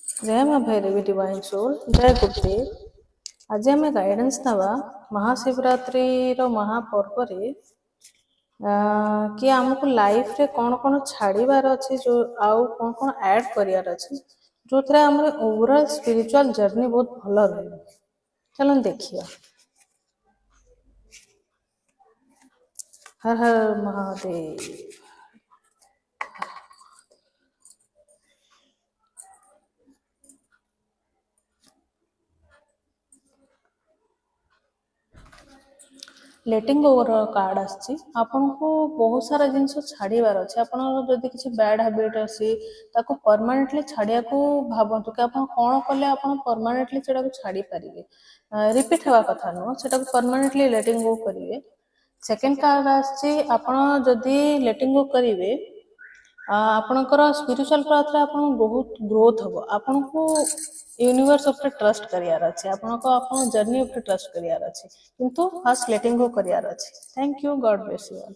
जय माँ Bhairavi divine soul जय गुरुदेव। आज आम गाइडेंस नवा महाशिवरात्रि महापर्व रे कि आमको लाइफ रे कौन कौन छाड़बार अच्छे जो आउ कौन कौन ऐड करियार अच्छे जो थे आम ओवरऑल स्पिरिचुअल जर्नी बहुत भल रही। चलो देखिए। हर हर महादेव। लेटिंग ओवर कार्ड आसी आपको बहुत सारा जिनस छाड़बार अच्छे आपड़ी किसी बैड हैबिट अच्छी ताको परमानेंटली छाड़िया को भावतु कि आप कौन कले आप परमानेंटली से छाड़ी पारे रिपीट हवा कथा नुह से परमानेंटली लेटिंग गो करेंगे। सेकेंड कार्ड आसी जदि लेटिंग गो करेंगे आपणकर स्पिरिचुअल पाथ आप बहुत ग्रोथ हम आपको यूनिवर्स उपर ट्रस्ट करियार अच्छे आपको जर्नी उपर ट्रस्ट करियार अच्छे किंतु फास्ट लेटिंग गो करियार अच्छे। Thank you. God bless you all.